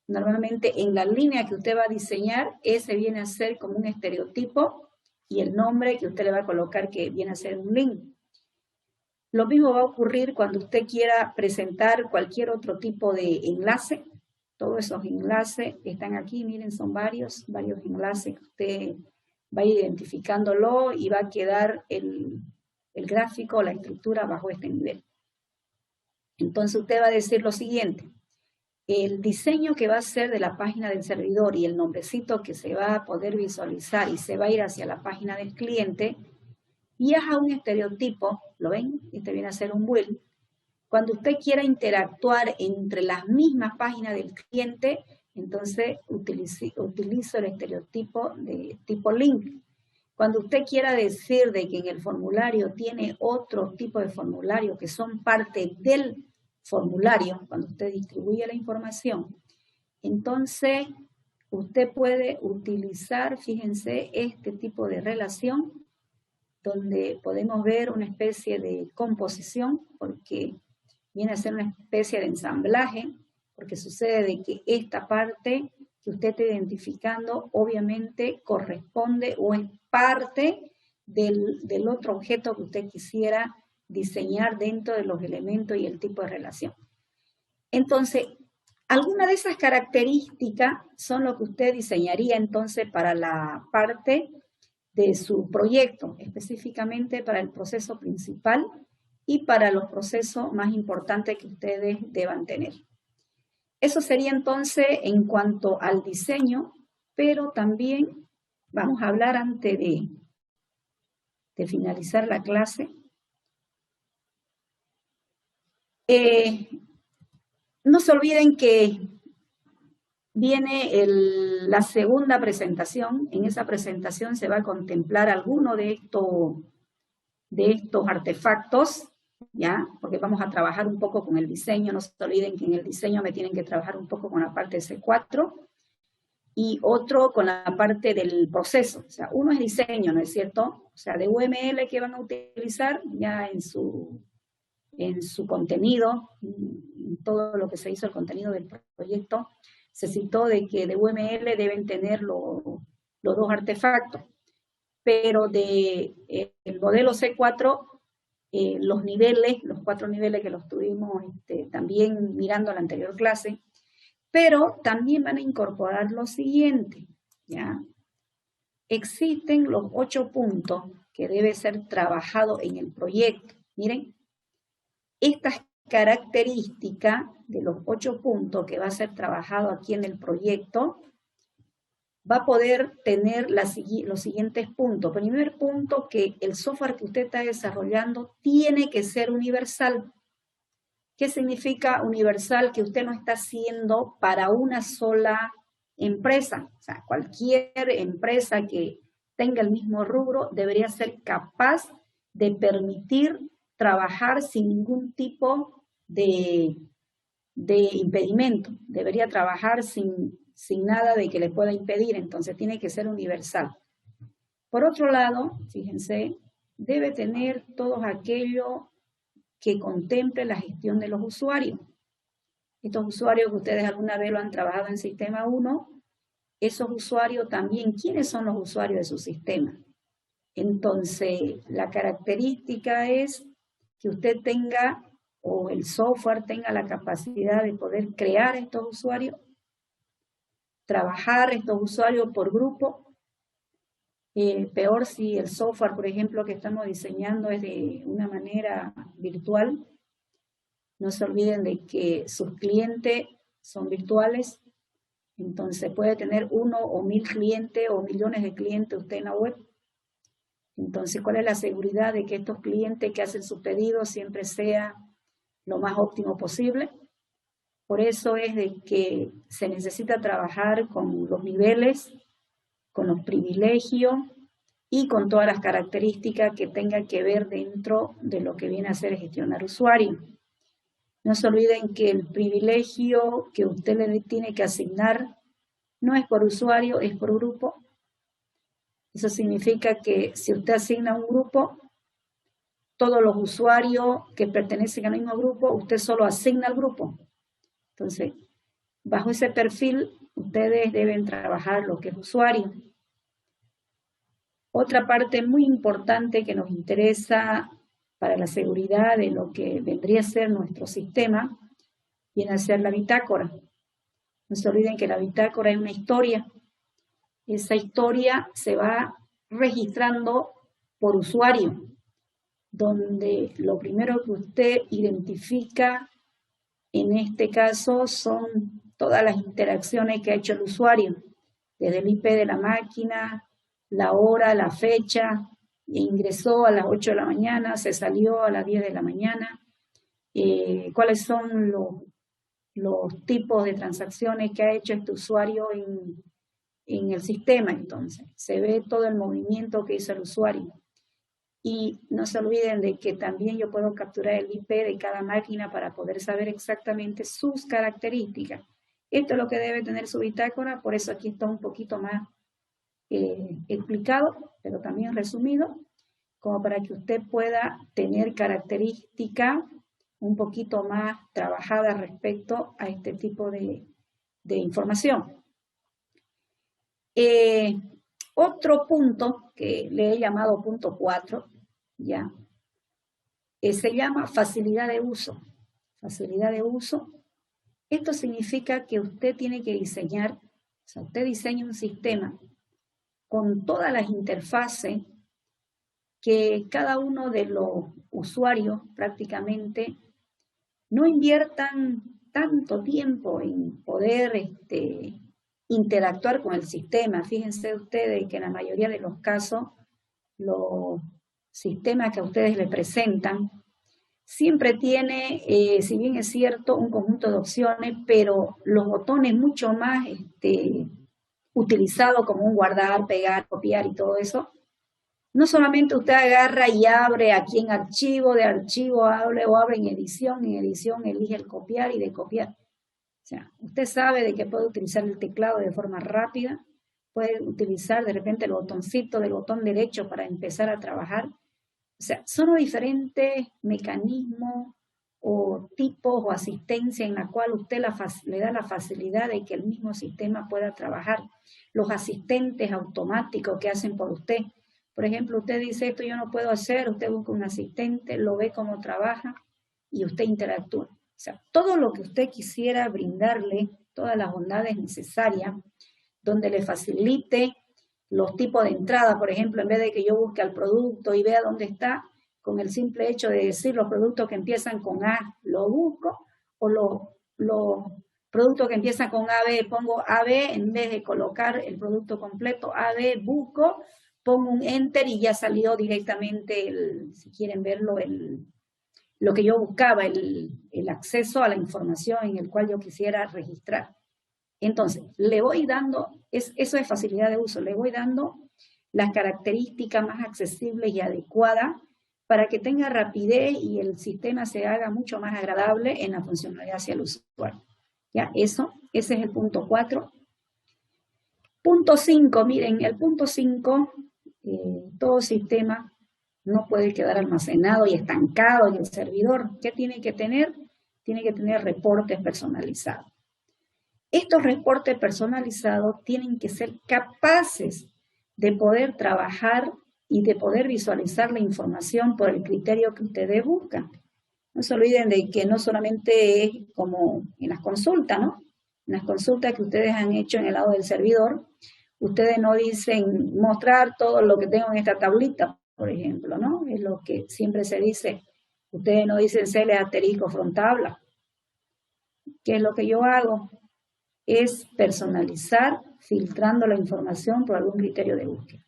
normalmente en la línea que usted va a diseñar, ese viene a ser como un estereotipo y el nombre que usted le va a colocar que viene a ser un link. Lo mismo va a ocurrir cuando usted quiera presentar cualquier otro tipo de enlace. Todos esos enlaces están aquí, miren, son varios enlaces que usted va identificándolo y va a quedar el gráfico, la estructura bajo este nivel. Entonces usted va a decir lo siguiente, el diseño que va a ser de la página del servidor y el nombrecito que se va a poder visualizar y se va a ir hacia la página del cliente, viaja un estereotipo, ¿lo ven? Este viene a ser un build. Cuando usted quiera interactuar entre las mismas páginas del cliente, entonces utilizo el estereotipo de tipo link. Cuando usted quiera decir de que en el formulario tiene otro tipo de formulario que son parte del formulario, cuando usted distribuye la información, entonces usted puede utilizar, fíjense, este tipo de relación donde podemos ver una especie de composición, porque viene a ser una especie de ensamblaje, porque sucede de que esta parte que usted está identificando obviamente corresponde o es parte del otro objeto que usted quisiera diseñar dentro de los elementos y el tipo de relación. Entonces, algunas de esas características son lo que usted diseñaría entonces para la parte de su proyecto, específicamente para el proceso principal y para los procesos más importantes que ustedes deban tener. Eso sería entonces en cuanto al diseño, pero también vamos a hablar antes de finalizar la clase. No se olviden que viene la segunda presentación. En esa presentación se va a contemplar alguno de estos artefactos, ¿ya? Porque vamos a trabajar un poco con el diseño. No se olviden que en el diseño me tienen que trabajar un poco con la parte de C4 y otro con la parte del proceso. O sea, uno es diseño, ¿no es cierto? O sea, de UML que van a utilizar ya en su contenido, en todo lo que se hizo el contenido del proyecto, se citó de que de UML deben tener los dos artefactos, pero del modelo C4, los niveles, los 4 niveles que los tuvimos también mirando la anterior clase, Pero también van a incorporar lo siguiente, ¿ya? Existen los 8 puntos que debe ser trabajado en el proyecto. Miren, estas características de los 8 puntos que va a ser trabajado aquí en el proyecto, va a poder tener los siguientes puntos. Primer punto, que el software que usted está desarrollando tiene que ser universal. ¿Qué significa universal? Que usted no está haciendo para una sola empresa. O sea, cualquier empresa que tenga el mismo rubro debería ser capaz de permitir trabajar sin ningún tipo de impedimento. Debería trabajar sin nada de que le pueda impedir, entonces tiene que ser universal. Por otro lado, fíjense, debe tener todo aquello que contemple la gestión de los usuarios. Estos usuarios que ustedes alguna vez lo han trabajado en Sistema 1, esos usuarios también, ¿quiénes son los usuarios de su sistema? Entonces, la característica es que usted tenga, o el software tenga la capacidad de poder crear estos usuarios, trabajar estos usuarios por grupo. Peor si el software, por ejemplo, que estamos diseñando es de una manera virtual. No se olviden de que sus clientes son virtuales. Entonces puede tener 1 o 1000 clientes o millones de clientes usted en la web. Entonces, ¿cuál es la seguridad de que estos clientes que hacen sus pedidos siempre sea lo más óptimo posible? Por eso es de que se necesita trabajar con los niveles, con los privilegios y con todas las características que tengan que ver dentro de lo que viene a ser gestionar usuario. No se olviden que el privilegio que usted le tiene que asignar no es por usuario, es por grupo. Eso significa que si usted asigna un grupo, todos los usuarios que pertenecen al mismo grupo, usted solo asigna al grupo. Entonces, bajo ese perfil, ustedes deben trabajar lo que es usuario. Otra parte muy importante que nos interesa para la seguridad de lo que vendría a ser nuestro sistema, viene a ser la bitácora. No se olviden que la bitácora es una historia. Esa historia se va registrando por usuario, donde lo primero que usted identifica en este caso son todas las interacciones que ha hecho el usuario, desde el IP de la máquina, la hora, la fecha, ingresó a las 8 de la mañana, se salió a las 10 de la mañana, cuáles son los tipos de transacciones que ha hecho este usuario en el sistema. Entonces se ve todo el movimiento que hizo el usuario. Y no se olviden de que también yo puedo capturar el IP de cada máquina para poder saber exactamente sus características. Esto es lo que debe tener su bitácora, por eso aquí está un poquito más explicado, pero también resumido, como para que usted pueda tener características un poquito más trabajadas respecto a este tipo de información. Otro punto que le he llamado punto 4, ¿ya? Se llama facilidad de uso. Facilidad de uso. Esto significa que usted tiene que diseñar, o sea, usted diseña un sistema con todas las interfaces que cada uno de los usuarios prácticamente no inviertan tanto tiempo en poder interactuar con el sistema. Fíjense ustedes que en la mayoría de los casos los sistemas que a ustedes les presentan siempre tiene, si bien es cierto, un conjunto de opciones, pero los botones mucho más utilizados como un guardar, pegar, copiar y todo eso. No solamente usted agarra y abre aquí en archivo, de archivo abre o abre en edición elige el copiar y de copiar. O sea, usted sabe de que puede utilizar el teclado de forma rápida, puede utilizar de repente el botoncito del botón derecho para empezar a trabajar. O sea, son diferentes mecanismos o tipos o asistencia en la cual usted le da la facilidad de que el mismo sistema pueda trabajar. Los asistentes automáticos que hacen por usted. Por ejemplo, usted dice, esto yo no puedo hacer, usted busca un asistente, lo ve cómo trabaja y usted interactúa. O sea, todo lo que usted quisiera brindarle, todas las bondades necesarias, donde le facilite los tipos de entrada, por ejemplo, en vez de que yo busque al producto y vea dónde está, con el simple hecho de decir los productos que empiezan con A, lo busco, o los productos que empiezan con AB, pongo AB, en vez de colocar el producto completo, AB, busco, pongo un Enter y ya salió directamente, si quieren verlo, lo que yo buscaba, el acceso a la información en el cual yo quisiera registrar. Entonces, le voy dando, eso es facilidad de uso, le voy dando las características más accesibles y adecuadas para que tenga rapidez y el sistema se haga mucho más agradable en la funcionalidad hacia el usuario. ¿Ya? Ese es el punto 4. Punto 5, miren, el punto 5, todo sistema no puede quedar almacenado y estancado en el servidor. ¿Qué tiene que tener? Tiene que tener reportes personalizados. Estos reportes personalizados tienen que ser capaces de poder trabajar y de poder visualizar la información por el criterio que ustedes buscan. No se olviden de que no solamente es como en las consultas, ¿no? En las consultas que ustedes han hecho en el lado del servidor, ustedes no dicen mostrar todo lo que tengo en esta tablita, por ejemplo, ¿no? Es lo que siempre se dice. Ustedes no dicen CL asterisco front tabla. ¿Qué es lo que yo hago? Es personalizar, filtrando la información por algún criterio de búsqueda.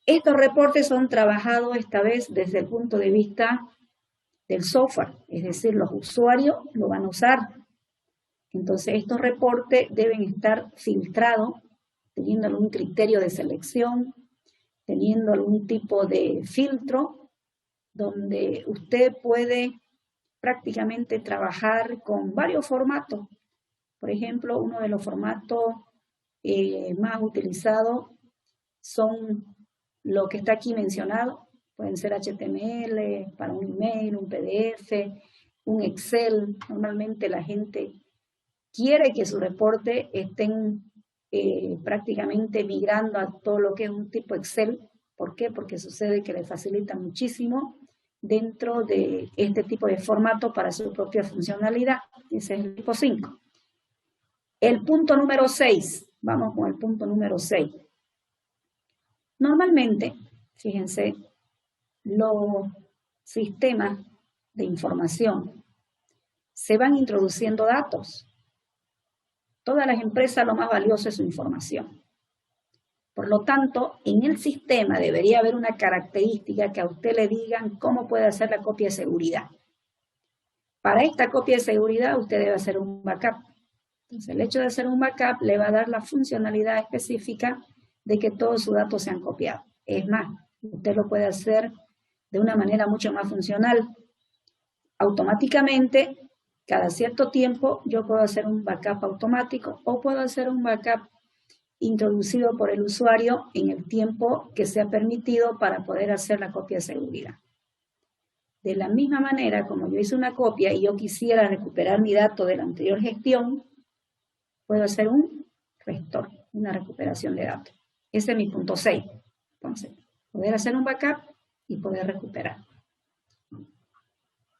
Estos reportes son trabajados esta vez desde el punto de vista del software, es decir, los usuarios lo van a usar. Entonces, estos reportes deben estar filtrados, teniendo algún criterio de selección, teniendo algún tipo de filtro, donde usted puede prácticamente trabajar con varios formatos. Por ejemplo, uno de los formatos más utilizados son lo que está aquí mencionado. Pueden ser HTML, para un email, un PDF, un Excel. Normalmente la gente quiere que su reporte estén prácticamente migrando a todo lo que es un tipo Excel. ¿Por qué? Porque sucede que le facilita muchísimo dentro de este tipo de formato para su propia funcionalidad. Ese es el tipo 5. El punto número 6. Vamos con el punto número 6. Normalmente, fíjense, los sistemas de información se van introduciendo datos. Todas las empresas lo más valioso es su información. Por lo tanto, en el sistema debería haber una característica que a usted le digan cómo puede hacer la copia de seguridad. Para esta copia de seguridad usted debe hacer un backup. Entonces, el hecho de hacer un backup le va a dar la funcionalidad específica de que todos sus datos sean copiados. Es más, usted lo puede hacer de una manera mucho más funcional. Automáticamente, cada cierto tiempo, yo puedo hacer un backup automático o puedo hacer un backup introducido por el usuario en el tiempo que sea permitido para poder hacer la copia de seguridad. De la misma manera, como yo hice una copia y yo quisiera recuperar mi dato de la anterior gestión, puedo hacer un restore, una recuperación de datos. Ese es mi punto 6. Entonces, poder hacer un backup y poder recuperar.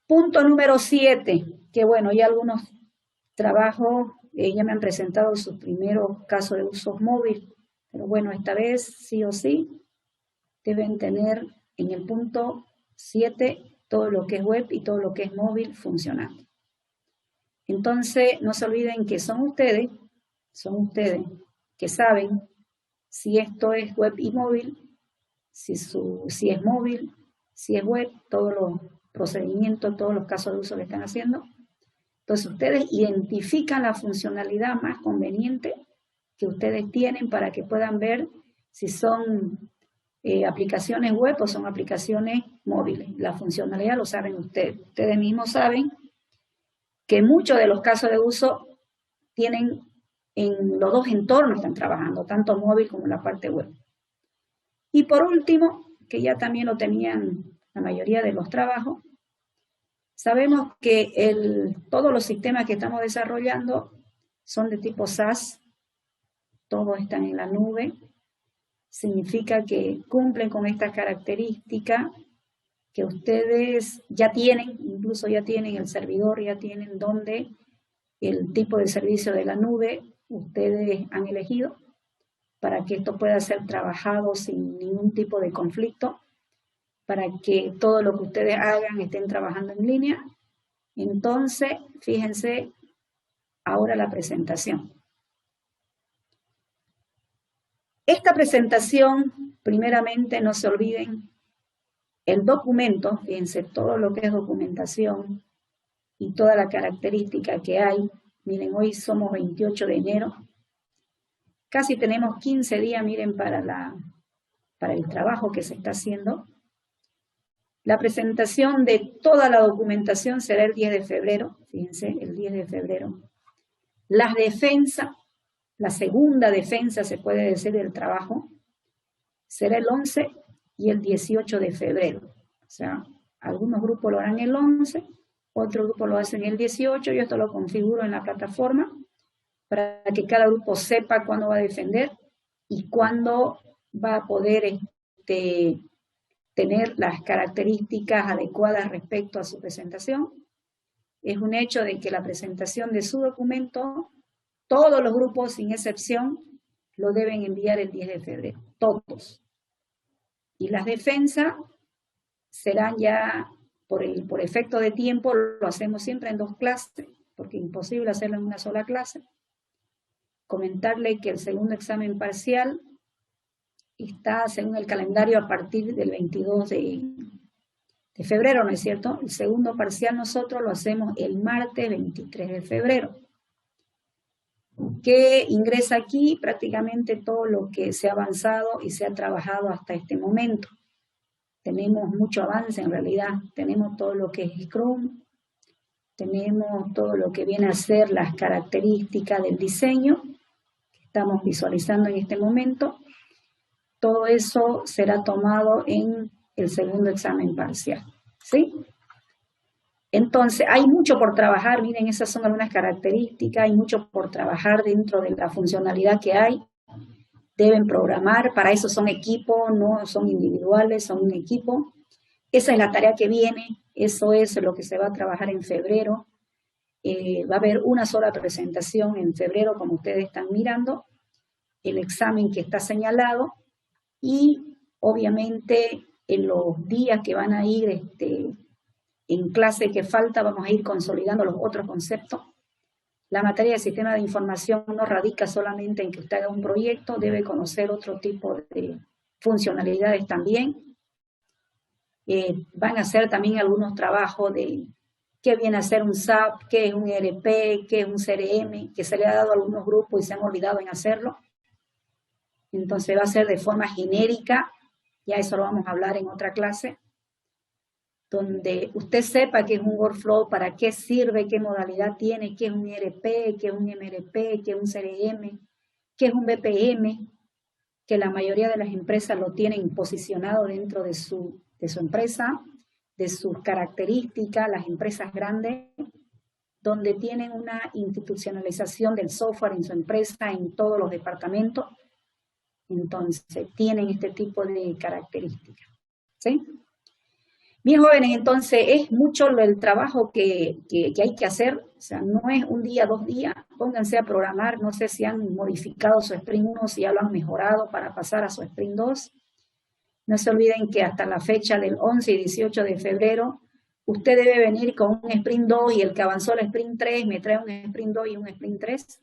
Punto número 7, que bueno, ya algunos trabajos ya me han presentado sus primeros casos de usos móvil, pero bueno, esta vez sí o sí deben tener en el punto 7 todo lo que es web y todo lo que es móvil funcionando. Entonces, no se olviden que son ustedes que saben si esto es web y móvil, si es móvil, si es web, todos los procedimientos, todos los casos de uso que están haciendo. Entonces, ustedes identifican la funcionalidad más conveniente que ustedes tienen para que puedan ver si son aplicaciones web o son aplicaciones móviles. La funcionalidad lo saben ustedes. Ustedes mismos saben que muchos de los casos de uso tienen en los dos entornos, están trabajando, tanto móvil como la parte web. Y por último, que ya también lo tenían la mayoría de los trabajos, sabemos que todos los sistemas que estamos desarrollando son de tipo SaaS, todos están en la nube, significa que cumplen con estas características que ustedes ya tienen, incluso ya tienen el servidor, ya tienen donde el tipo de servicio de la nube ustedes han elegido para que esto pueda ser trabajado sin ningún tipo de conflicto, para que todo lo que ustedes hagan estén trabajando en línea. Entonces, fíjense ahora la presentación. Esta presentación, primeramente, no se olviden, el documento, fíjense todo lo que es documentación y toda la característica que hay. Miren, hoy somos 28 de enero. Casi tenemos 15 días, miren, para el trabajo que se está haciendo. La presentación de toda la documentación será el 10 de febrero, fíjense, el 10 de febrero. Las defensas, la segunda defensa, se puede decir, del trabajo, será el 11 y el 18 de febrero. O sea, algunos grupos lo harán el 11, otros grupos lo hacen el 18, yo esto lo configuro en la plataforma para que cada grupo sepa cuándo va a defender y cuándo va a poder tener las características adecuadas respecto a su presentación. Es un hecho de que la presentación de su documento, todos los grupos, sin excepción, lo deben enviar el 10 de febrero, todos. Y las defensas serán ya, por efecto de tiempo, lo hacemos siempre en 2 clases, porque es imposible hacerlo en una sola clase. Comentarle que el segundo examen parcial está, según el calendario, a partir del 22 de febrero, ¿no es cierto? El segundo parcial nosotros lo hacemos el martes 23 de febrero. Que ingresa aquí prácticamente todo lo que se ha avanzado y se ha trabajado hasta este momento. Tenemos mucho avance en realidad, tenemos todo lo que es Scrum, tenemos todo lo que viene a ser las características del diseño, que estamos visualizando en este momento. Todo eso será tomado en el segundo examen parcial, ¿sí? Entonces, hay mucho por trabajar, miren, esas son algunas características, hay mucho por trabajar dentro de la funcionalidad que hay. Deben programar, para eso son equipos, no son individuales, son un equipo. Esa es la tarea que viene, eso es lo que se va a trabajar en febrero. Va a haber una sola presentación en febrero, como ustedes están mirando, el examen que está señalado, y obviamente en los días que van a ir en clase que falta, vamos a ir consolidando los otros conceptos. La materia de sistema de información no radica solamente en que usted haga un proyecto, debe conocer otro tipo de funcionalidades también. Van a hacer también algunos trabajos de qué viene a ser un SAP, qué es un ERP, qué es un CRM, que se le ha dado a algunos grupos y se han olvidado en hacerlo. Entonces va a ser de forma genérica, ya eso lo vamos a hablar en otra clase, donde usted sepa qué es un workflow, para qué sirve, qué modalidad tiene, qué es un ERP, qué es un MRP, qué es un CRM, qué es un BPM, que la mayoría de las empresas lo tienen posicionado dentro de su empresa, de sus características, las empresas grandes, donde tienen una institucionalización del software en su empresa, en todos los departamentos. Entonces, tienen este tipo de características, ¿sí? Bien, jóvenes, entonces es mucho el trabajo que hay que hacer, o sea, no es un día, 2 días, pónganse a programar, no sé si han modificado su Sprint 1, si ya lo han mejorado para pasar a su Sprint 2. No se olviden que hasta la fecha del 11 y 18 de febrero, usted debe venir con un Sprint 2 y el que avanzó el Sprint 3 me trae un Sprint 2 y un Sprint 3,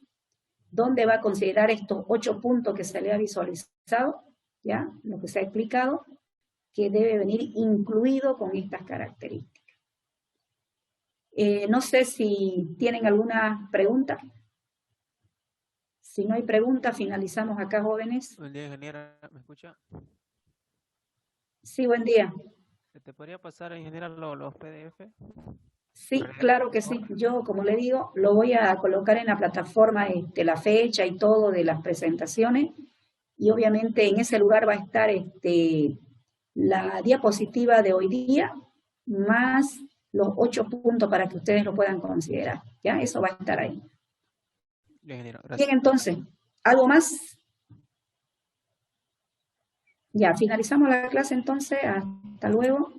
donde va a considerar estos 8 puntos que se le ha visualizado, ya, lo que se ha explicado, que debe venir incluido con estas características. No sé si tienen alguna pregunta. Si no hay pregunta, finalizamos acá, jóvenes. Buen día, ingeniera. ¿Me escucha? Sí, buen día. ¿Te podría pasar, ingeniera, los PDF? Sí, claro que sí. Yo, como le digo, lo voy a colocar en la plataforma la fecha y todo de las presentaciones. Y obviamente en ese lugar va a estar la diapositiva de hoy día, más los 8 puntos para que ustedes lo puedan considerar. ¿Ya? Eso va a estar ahí. Bien, ingeniero, gracias. Bien, entonces, ¿algo más? Ya, finalizamos la clase entonces. Hasta luego.